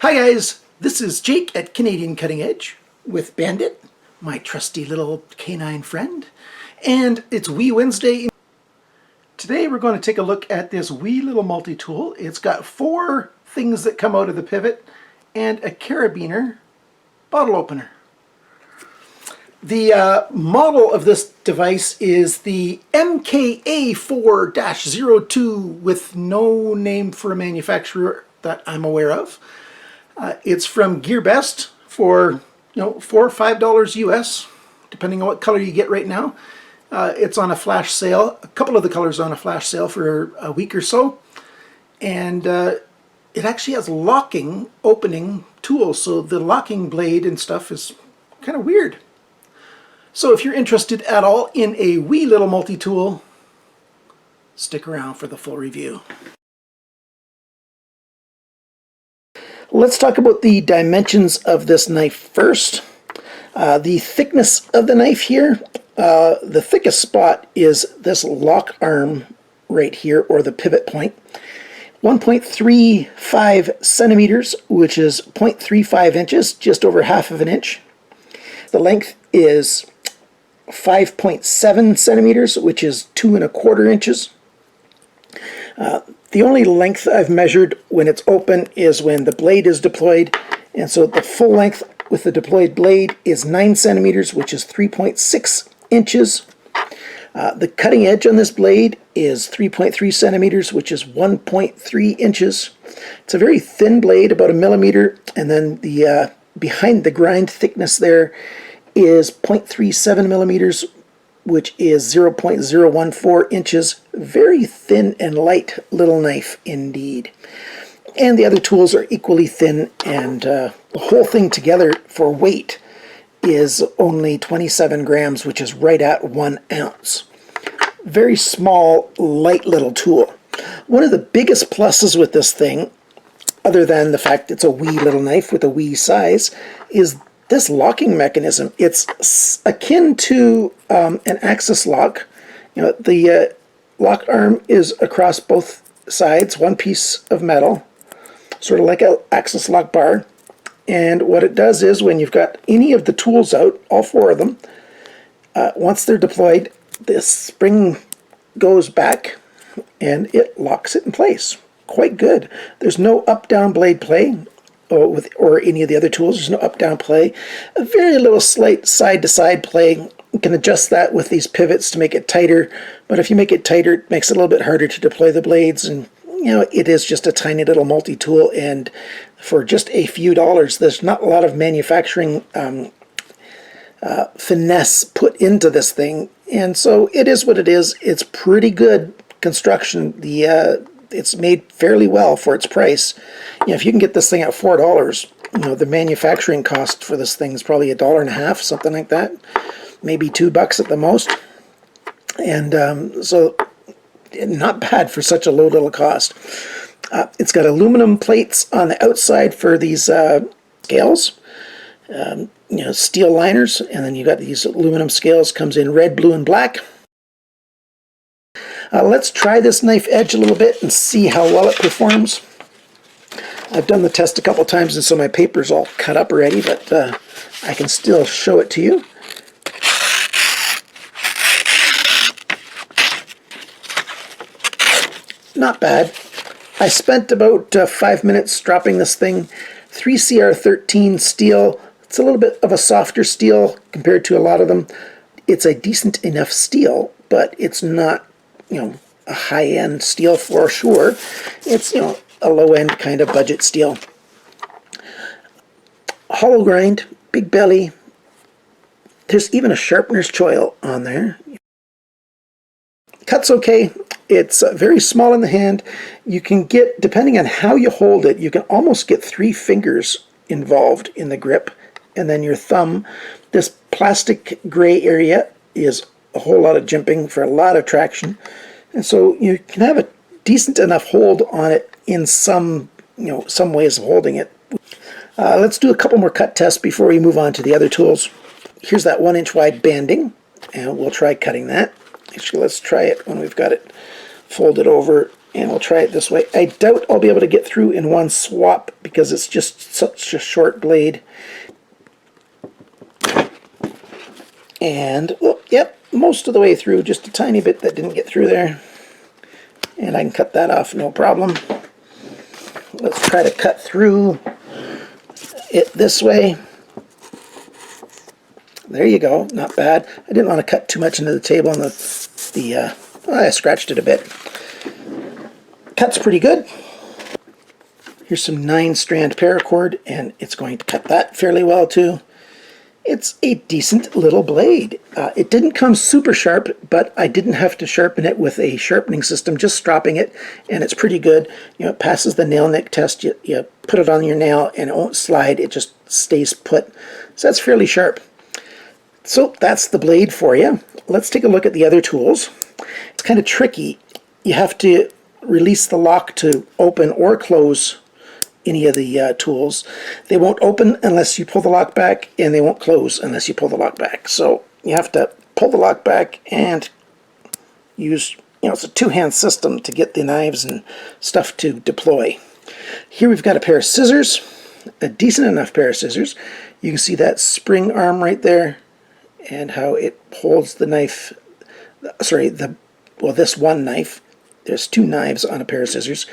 Hi guys, this is Jake at Canadian Cutting Edge with Bandit, my trusty little canine friend, and it's Wee Wednesday. Today we're going to take a look at this wee little multi-tool. It's got 4 things that come out of the pivot and a carabiner bottle opener. The model of this device is the MKA4-02 with no name for a manufacturer that I'm aware of. It's from GearBest for $4 or $5 US, depending on what color you get right now. It's on a flash sale. A couple of the colors are on a flash sale for a week or so, and it actually has locking opening tools, so the locking blade and stuff is kind of weird. So if you're interested at all in a wee little multi-tool, stick around for the full review. Let's talk about the dimensions of this knife first. The thickness of the knife here, the thickest spot is this lock arm right here, or the pivot point. 1.35 centimeters, which is 0.35 inches, just over half of an inch. The length is 5.7 centimeters, which is 2¼ inches. The only length I've measured when it's open is when the blade is deployed, and so the full length with the deployed blade is 9 centimeters, which is 3.6 inches. The cutting edge on this blade is 3.3 centimeters, which is 1.3 inches. It's a very thin blade, about 1 millimeter, and then the behind the grind thickness there is 0.37 millimeters, which is 0.014 inches. Very thin and light little knife indeed. And the other tools are equally thin, and the whole thing together for weight is only 27 grams, which is right at 1 ounce. Very small, light little tool. One of the biggest pluses with this thing, other than the fact it's a wee little knife with a wee size, is this locking mechanism. It's akin to an axis lock. The lock arm is across both sides, one piece of metal, sort of like an axis lock bar. And what it does is, when you've got any of the tools out, all 4 of them, once they're deployed, this spring goes back and it locks it in place. Quite good. There's no up-down blade play. Or any of the other tools. There's no up-down play. A very little slight side-to-side play. You can adjust that with these pivots to make it tighter, but if you make it tighter, it makes it a little bit harder to deploy the blades, and it is just a tiny little multi-tool, and for just a few dollars, there's not a lot of manufacturing finesse put into this thing, and so it is what it is. It's pretty good construction. It's made fairly well for its price. If you can get this thing at $4, the manufacturing cost for this thing is probably $1.50, something like that, maybe $2 at the most. And so not bad for such a low little cost. It's got aluminum plates on the outside for these scales, steel liners, and then you got these aluminum scales. Comes in red, blue, and black. Let's try this knife edge a little bit and see how well it performs. I've done the test a couple times, and so my paper's all cut up already, but I can still show it to you. Not bad. I spent about 5 minutes dropping this thing. 3CR13 steel. It's a little bit of a softer steel compared to a lot of them. It's a decent enough steel, but it's not a high-end steel for sure. It's, a low-end kind of budget steel. Hollow grind, big belly. There's even a sharpener's choil on there. Cuts okay. It's very small in the hand. You can get, depending on how you hold it, you can almost get 3 fingers involved in the grip, and then your thumb. This plastic gray area is a whole lot of jimping for a lot of traction, and so you can have a decent enough hold on it in some ways of holding it. Let's do a couple more cut tests before we move on to the other tools. Here's that 1 inch wide banding, and we'll try cutting that. Actually, let's try it when we've got it folded over And we'll try it this way. I doubt I'll be able to get through in one swap because it's just such a short blade. And, oh, yep, most of the way through, just a tiny bit that didn't get through there. And I can cut that off, no problem. Let's try to cut through it this way. There you go, not bad. I didn't want to cut too much into the table, and I scratched it a bit. Cuts pretty good. Here's some 9-strand paracord, and it's going to cut that fairly well too. It's a decent little blade. It didn't come super sharp, but I didn't have to sharpen it with a sharpening system, just stropping it, and it's pretty good. You know, it passes the nail nick test. You put it on your nail and it won't slide, it just stays put. So that's fairly sharp. So that's the blade for you. Let's take a look at the other tools. It's kind of tricky. You have to release the lock to open or close any of the tools. They won't open unless you pull the lock back, and they won't close unless you pull the lock back. So you have to pull the lock back and use, it's a two-hand system to get the knives and stuff to deploy. Here we've got a pair of scissors, a decent enough pair of scissors. You can see that spring arm right there and how it holds the knife, this one knife. There's two knives on a pair of scissors.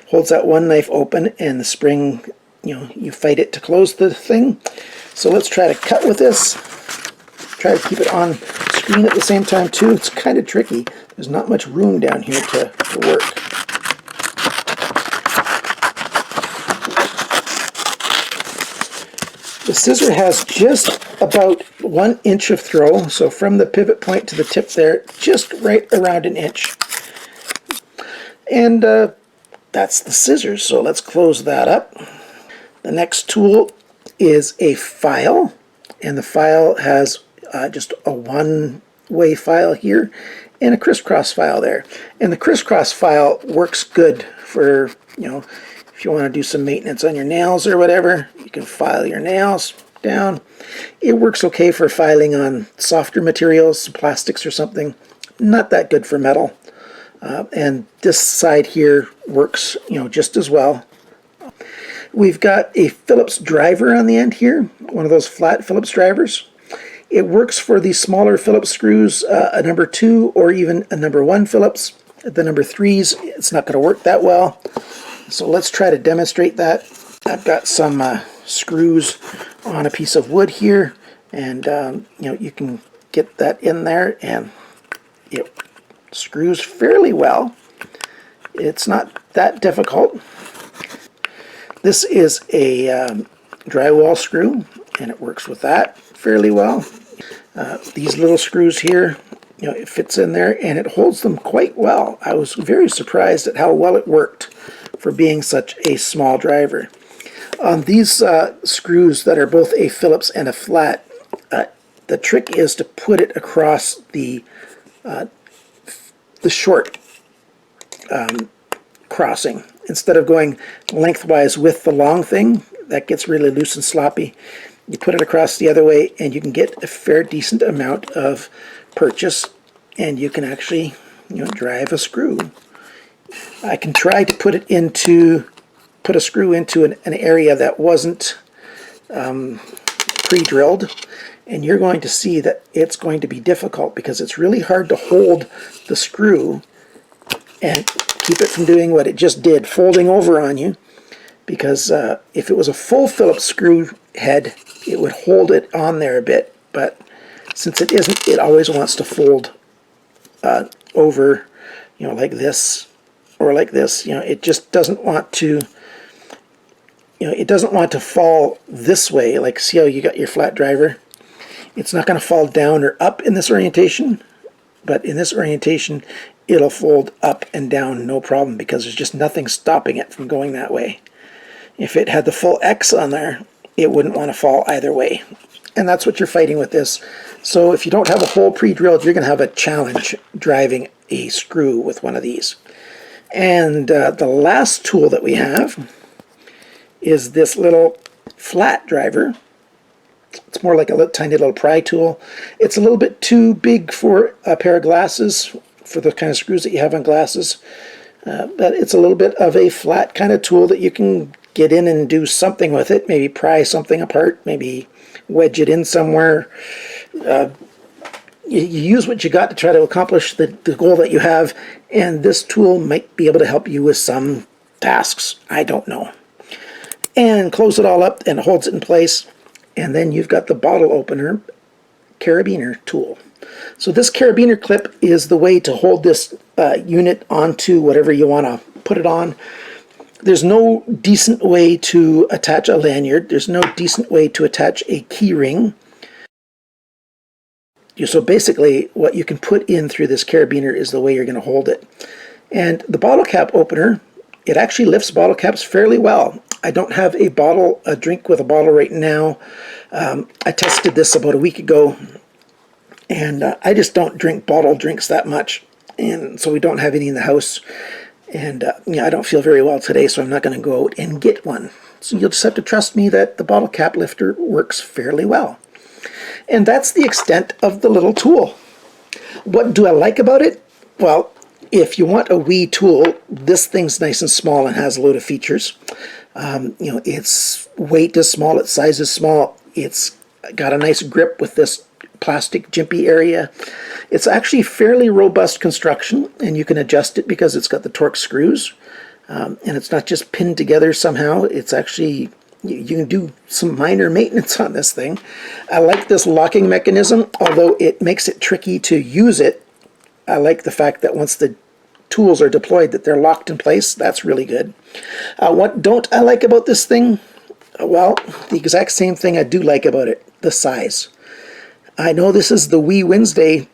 Holds that one knife open, and the spring, you fight it to close the thing. So let's try to cut with this. Try to keep it on screen at the same time too. It's kind of tricky. There's not much room down here to work. The scissor has just about 1 inch of throw, so from the pivot point to the tip there, just right around an inch. And that's the scissors, so let's close that up. The next tool is a file, and the file has just a one-way file here and a crisscross file there. And the crisscross file works good for, if you want to do some maintenance on your nails or whatever, you can file your nails down. It works okay for filing on softer materials, plastics or something. Not that good for metal. And this side here works, just as well. We've got a Phillips driver on the end here, one of those flat Phillips drivers. It works for the smaller Phillips screws, a number 2 or even a number 1 Phillips. The number 3s, it's not going to work that well. So let's try to demonstrate that. I've got some screws on a piece of wood here, and you can get that in there, and it screws fairly well. It's not that difficult. This is a drywall screw, and it works with that fairly well. These little screws here, it fits in there and it holds them quite well. I was very surprised at how well it worked for being such a small driver. On these screws that are both a Phillips and a flat, the trick is to put it across the short crossing instead of going lengthwise with the long thing. That gets really loose and sloppy. You put it across the other way and you can get a fair decent amount of purchase, and you can actually drive a screw. I can try to put a screw into an area that wasn't pre-drilled, and you're going to see that it's going to be difficult because it's really hard to hold the screw and keep it from doing what it just did, folding over on you. Because if it was a full Phillips screw head, it would hold it on there a bit, but since it isn't, it always wants to fold over, like this or like this. It just doesn't want to. It doesn't want to fall this way. Like, see how you got your flat driver? It's not going to fall down or up in this orientation, but in this orientation, it'll fold up and down no problem because there's just nothing stopping it from going that way. If it had the full X on there, it wouldn't want to fall either way. And that's what you're fighting with this. So if you don't have a hole pre-drilled, you're going to have a challenge driving a screw with one of these. And the last tool that we have is this little flat driver. It's more like a tiny little pry tool. It's a little bit too big for a pair of glasses, for the kind of screws that you have on glasses. But it's a little bit of a flat kind of tool that you can get in and do something with it. Maybe pry something apart, maybe wedge it in somewhere. You use what you got to try to accomplish the goal that you have, and this tool might be able to help you with some tasks. I don't know. And close it all up and it holds it in place, and then you've got the bottle opener carabiner tool. So this carabiner clip is the way to hold this unit onto whatever you want to put it on. There's no decent way to attach a lanyard. There's no decent way to attach a key ring. So basically what you can put in through this carabiner is the way you're going to hold it. And the bottle cap opener, it actually lifts bottle caps fairly well. I don't have a drink with a bottle right now. I tested this about a week ago, and I just don't drink bottled drinks that much, and so we don't have any in the house. And I don't feel very well today, so I'm not going to go out and get one. So you'll just have to trust me that the bottle cap lifter works fairly well. And that's the extent of the little tool. What do I like about it? Well, if you want a wee tool, this thing's nice and small and has a load of features. Its weight is small, its size is small, it's got a nice grip with this plastic jimpy area. It's actually fairly robust construction, and you can adjust it because it's got the Torx screws, and it's not just pinned together somehow. It's actually, you can do some minor maintenance on this thing. I like this locking mechanism, although it makes it tricky to use it. I like the fact that once the tools are deployed that they're locked in place. That's really good. What don't I like about this thing? Well, the exact same thing I do like about it, the size. I know this is the Wee Wednesday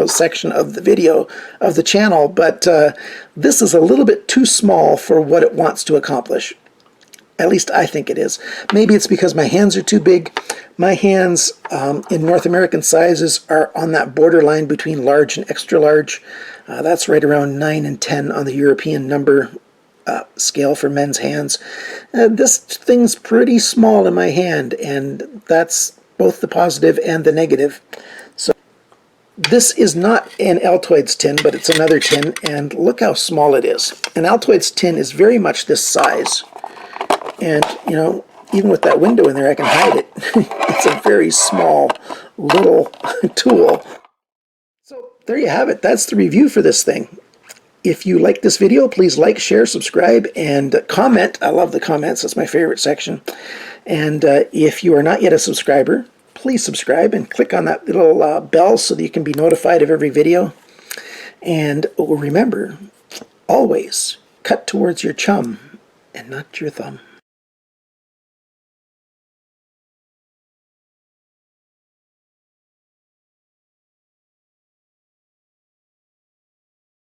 section of the video of the channel, but this is a little bit too small for what it wants to accomplish. At least I think it is. Maybe it's because my hands are too big. My hands in North American sizes are on that borderline between large and extra large. That's right around 9 and 10 on the European number scale for men's hands. This thing's pretty small in my hand, and that's both the positive and the negative. So this is not an Altoids tin, but it's another tin, and look how small it is. An Altoids tin is very much this size. And, even with that window in there, I can hide it. It's a very small little tool. So there you have it. That's the review for this thing. If you like this video, please like, share, subscribe, and comment. I love the comments. That's my favorite section. And if you are not yet a subscriber, please subscribe and click on that little bell so that you can be notified of every video. And remember, always cut towards your chum and not your thumb.